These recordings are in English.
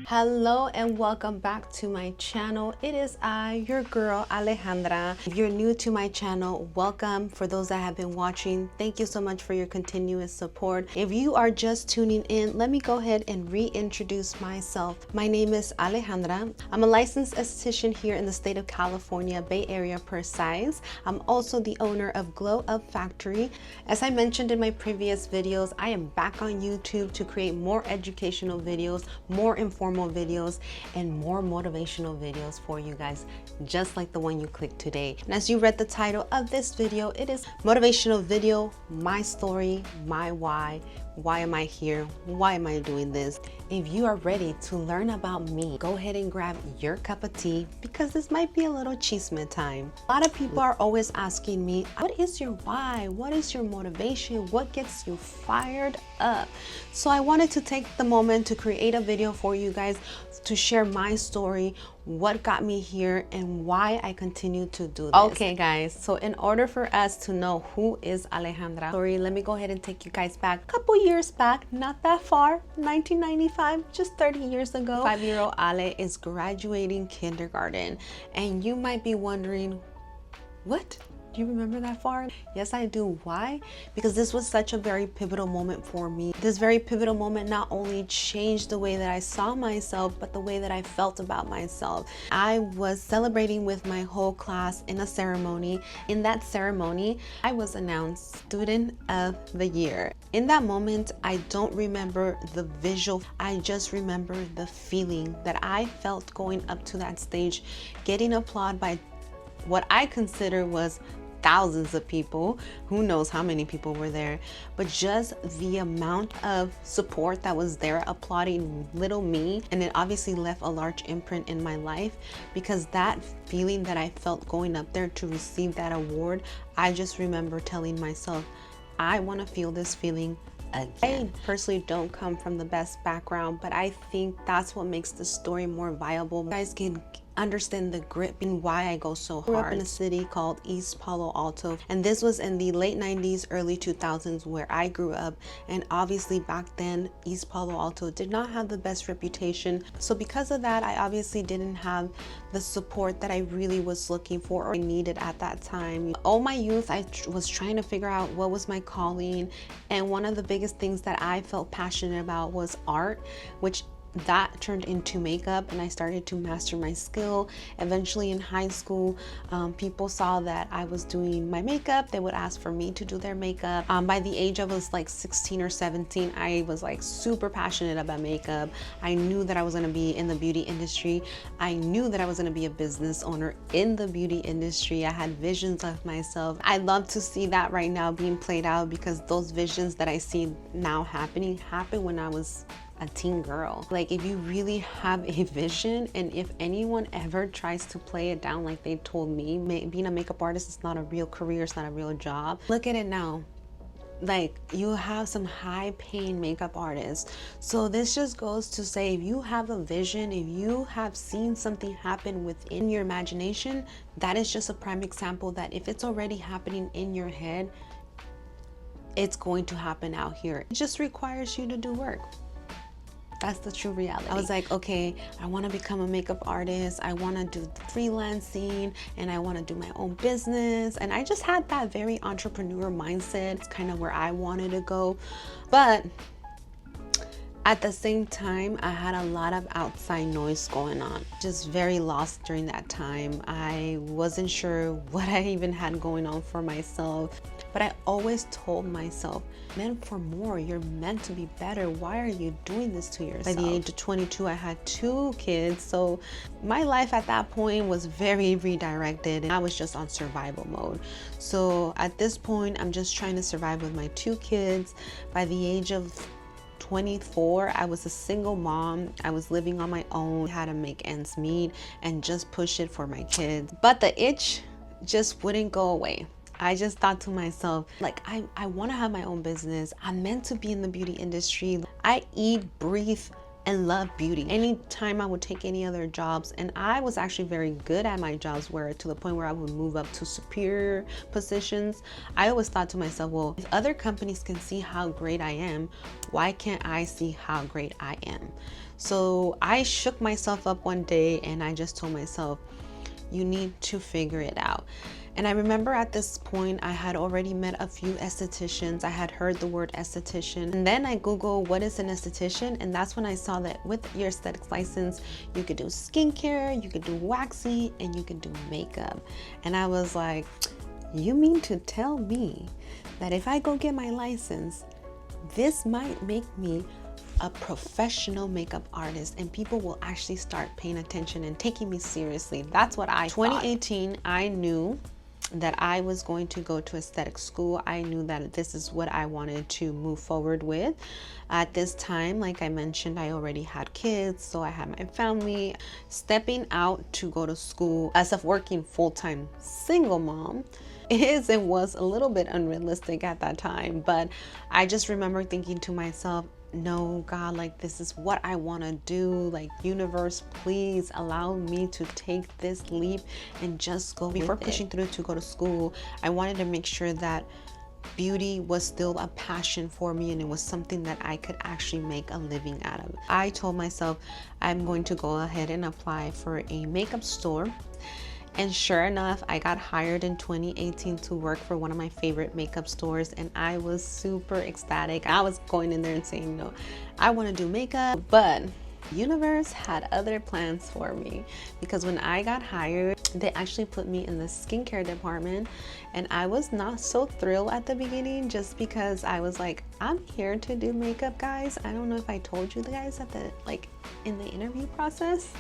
Hello and welcome back to my channel. It is I, your girl Alejandra. If you're new to my channel, welcome. For those that have been watching, thank you so much for your continuous support. If you are just tuning in, let me go ahead and reintroduce myself. My name is Alejandra. I'm a licensed esthetician here in the state of California, Bay Area precise. I'm also the owner of Glow Factory. As I mentioned in my previous videos, I am back on YouTube to create more educational videos, more informal videos, and more motivational videos for you guys, just like the one you clicked today. And as you read the title of this video, it is motivational video, my story, my why am I here, why am I doing this. If you are ready to learn about me, go ahead and grab your cup of tea because this might be a little chisme time. A lot of people are always asking me, what is your why? What is your motivation? What gets you fired up? So I wanted to take the moment to create a video for you guys to share my story, what got me here, and why I continue to do this. Okay guys, so in order for us to know who is Alejandra, let me go ahead and take you guys back a couple years back, not that far, 1995, just 30 years ago. 5-year-old Ale is graduating kindergarten, and you might be wondering, what? Do you remember that far? Yes, I do. Why? Because this was such a very pivotal moment for me. This very pivotal moment not only changed the way that I saw myself, but the way that I felt about myself. I was celebrating with my whole class in a ceremony. In that ceremony, I was announced Student of the Year. In that moment, I don't remember the visual. I just remember the feeling that I felt going up to that stage, getting applauded by what I consider was thousands of people. Who knows how many people were there, but just the amount of support that was there applauding little me, and it obviously left a large imprint in my life, because that feeling that I felt going up there to receive that award, I just remember telling myself, I want to feel this feeling again. I personally don't come from the best background, but I think that's what makes the story more viable. You guys can understand the grit and why I go so hard. I grew up in a city called East Palo Alto, and this was in the late 90s, early 2000s where I grew up, and obviously back then East Palo Alto did not have the best reputation. So because of that, I obviously didn't have the support that I really was looking for or needed at that time. All my youth, I was trying to figure out what was my calling, and one of the biggest things that I felt passionate about was art, which that turned into makeup, and I started to master my skill. Eventually in high school, people saw that I was doing my makeup. They would ask for me to do their makeup. By the age of was like 16 or 17, I was like super passionate about makeup. I knew that I was gonna be in the beauty industry. I knew that I was gonna be a business owner in the beauty industry. I had visions of myself. I love to see that right now being played out, because those visions that I see now happened when I was a teen girl. Like, if you really have a vision, and if anyone ever tries to play it down like they told me, being a makeup artist is not a real career, it's not a real job. Look at it now. Like, you have some high paying makeup artists. So this just goes to say, if you have a vision, if you have seen something happen within your imagination, that is just a prime example that if it's already happening in your head, it's going to happen out here. It just requires you to do work. That's the true reality. I was like, okay, I want to become a makeup artist. I want to do freelancing, and I want to do my own business. And I just had that very entrepreneur mindset. It's kind of where I wanted to go. But at the same time, I had a lot of outside noise going on. Just very lost during that time. I wasn't sure what I even had going on for myself. But I always told myself, meant for more, you're meant to be better. Why are you doing this to yourself? By the age of 22, I had 2 kids. So my life at that point was very redirected, and I was just on survival mode. So at this point, I'm just trying to survive with my 2 kids. By the age of 24, I was a single mom. I was living on my own, had to make ends meet and just push it for my kids. But the itch just wouldn't go away. I just thought to myself, like, I want to have my own business. I'm meant to be in the beauty industry. I eat, breathe and love beauty. Anytime I would take any other jobs, and I was actually very good at my jobs, where to the point where I would move up to superior positions, I always thought to myself, well, if other companies can see how great I am, why can't I see how great I am? So I shook myself up one day and I just told myself, you need to figure it out. And I remember at this point, I had already met a few estheticians. I had heard the word esthetician. And then I Googled what is an esthetician. And that's when I saw that with your aesthetics license, you could do skincare, you could do waxing, and you could do makeup. And I was like, you mean to tell me that if I go get my license, this might make me a professional makeup artist and people will actually start paying attention and taking me seriously? That's what I thought. 2018, I knew that I was going to go to aesthetic school. I knew that this is what I wanted to move forward with. At this time, like I mentioned, I already had kids, so I had my family. Stepping out to go to school as a working full-time single mom is and was a little bit unrealistic at that time, but I just remember thinking to myself, no, God, like this is what I want to do. Like, universe, please allow me to take this leap and just go. Before pushing through to go to school, I wanted to make sure that beauty was still a passion for me and it was something that I could actually make a living out of. I told myself I'm going to go ahead and apply for a makeup store. And sure enough, I got hired in 2018 to work for one of my favorite makeup stores, and I was super ecstatic. I was going in there and saying, no, I want to do makeup, but the universe had other plans for me, because when I got hired, they actually put me in the skincare department, and I was not so thrilled at the beginning, just because I was like, I'm here to do makeup, guys. I don't know if I told you guys at in the interview process.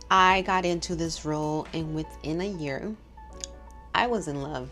I got into this role, and within a year, I was in love.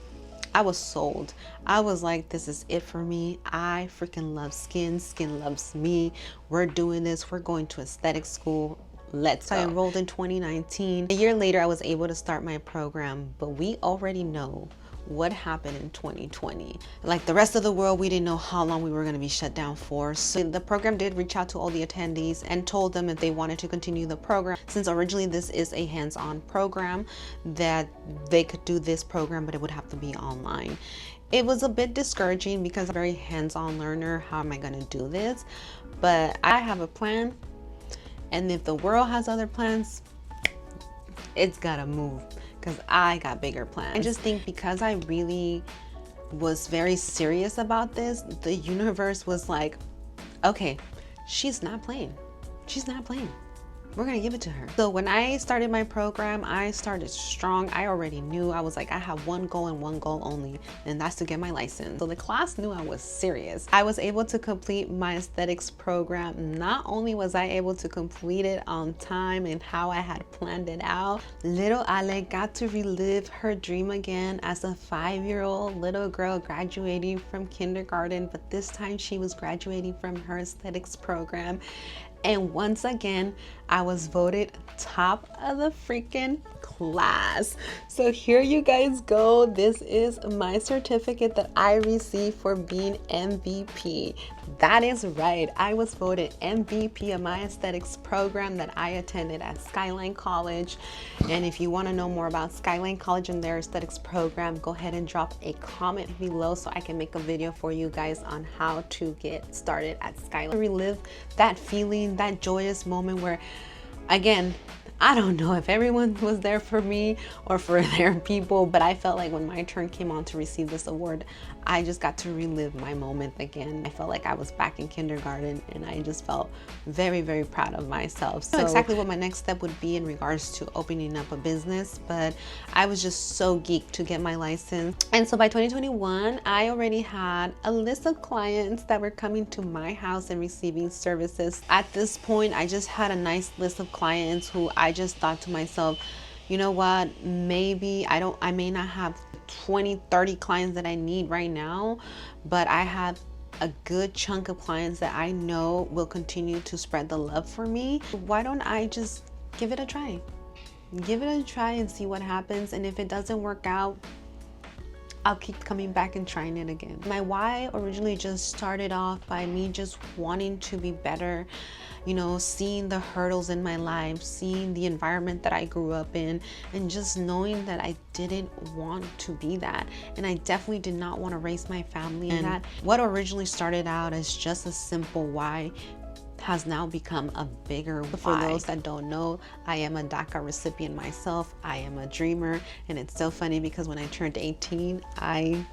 I was sold. I was like, this is it for me. I freaking love skin. Skin loves me. We're doing this. We're going to aesthetic school. Let's go. I enrolled in 2019. A year later, I was able to start my program, but we already know what happened in 2020. Like the rest of the world, we didn't know how long we were going to be shut down for. So the program did reach out to all the attendees and told them if they wanted to continue the program, since originally this is a hands-on program, that they could do this program, but it would have to be online. It was a bit discouraging because I'm a very hands-on learner. How am I going to do this? But I have a plan, and if the world has other plans, it's gotta move, because I got bigger plans. I just think because I really was very serious about this, the universe was like, okay, she's not playing. She's not playing. We're gonna give it to her. So when I started my program, I started strong. I already knew. I was like, I have one goal and one goal only, and that's to get my license. So the class knew I was serious. I was able to complete my aesthetics program. Not only was I able to complete it on time and how I had planned it out, little Ale got to relive her dream again as a 5-year-old little girl graduating from kindergarten, but this time she was graduating from her aesthetics program. And once again, I was voted top of the freaking class. So here you guys go. This is my certificate that I received for being MVP. That is right. I was voted MVP of my aesthetics program that I attended at Skyline College. And if you want to know more about Skyline College and their aesthetics program, go ahead and drop a comment below so I can make a video for you guys on how to get started at Skyline. Relive that feeling, that joyous moment where, again, I don't know if everyone was there for me or for their people, but I felt like when my turn came on to receive this award, I just got to relive my moment again. I felt like I was back in kindergarten, and I just felt very, very proud of myself. So exactly what my next step would be in regards to opening up a business, but I was just so geeked to get my license. And so by 2021, I already had a list of clients that were coming to my house and receiving services. At this point, I just had a nice list of clients who I just thought to myself, you know what, maybe I may not have 20-30 clients that I need right now, but I have a good chunk of clients that I know will continue to spread the love for me. Why don't I just give it a try? Give it a try and see what happens. And if it doesn't work out, I'll keep coming back and trying it again. My why originally just started off by me just wanting to be better, you know, seeing the hurdles in my life, seeing the environment that I grew up in, and just knowing that I didn't want to be that. And I definitely did not want to raise my family. And that what originally started out as just a simple why has now become a bigger why. For those that don't know, I am a DACA recipient myself. I am a dreamer. And it's so funny because when I turned 18, I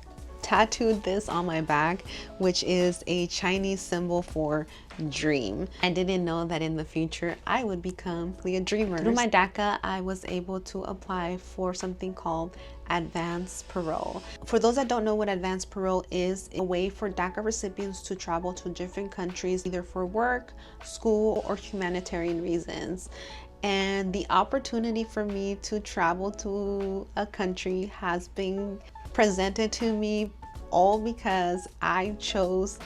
tattooed this on my back, which is a Chinese symbol for dream. I didn't know that in the future I would become a dreamer. Through my DACA, I was able to apply for something called advanced parole. For those that don't know what advanced parole is, a way for DACA recipients to travel to different countries, either for work, school, or humanitarian reasons. And the opportunity for me to travel to a country has been presented to me all because I chose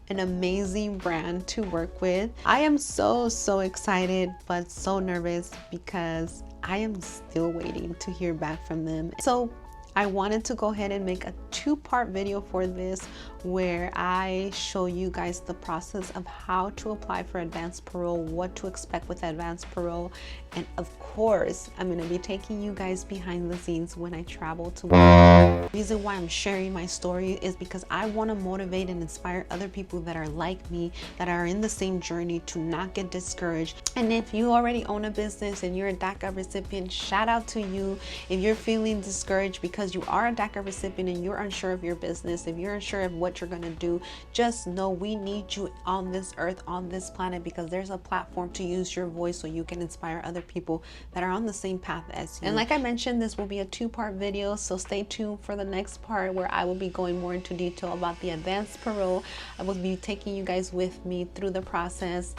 an amazing brand to work with. I am so excited but so nervous because I am still waiting to hear back from them. So I wanted to go ahead and make a two-part video for this where I show you guys the process of how to apply for advanced parole, what to expect with advanced parole, and of course, I'm going to be taking you guys behind the scenes when I travel to the reason why I'm sharing my story is because I want to motivate and inspire other people that are like me, that are in the same journey, to not get discouraged. And if you already own a business and you're a DACA recipient, shout out to you. If you're feeling discouraged because you are a DACA recipient and you're unsure of your business, if you're unsure of what you're going to do, just know we need you on this earth, on this planet, because there's a platform to use your voice so you can inspire other people that are on the same path as you. And like I mentioned, this will be a two-part video, so stay tuned for the next part where I will be going more into detail about the advanced parole. I will be taking you guys with me through the process,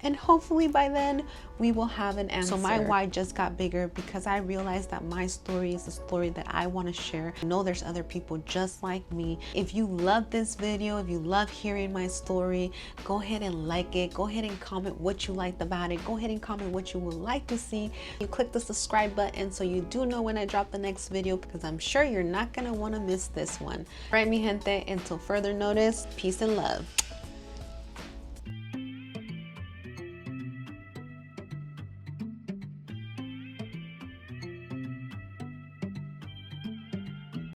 and hopefully by then we will have an answer. So my why just got bigger because I realized that my story is a story that I want to share. I know there's other people just like me. If you love this video, if you love hearing my story, go ahead and like it. Go ahead and comment what you liked about it. Go ahead and comment what you would like to see. You click the subscribe button so you do know when I drop the next video, because I'm sure you're not going to want to miss this one. All right, mi gente, until further notice, peace and love.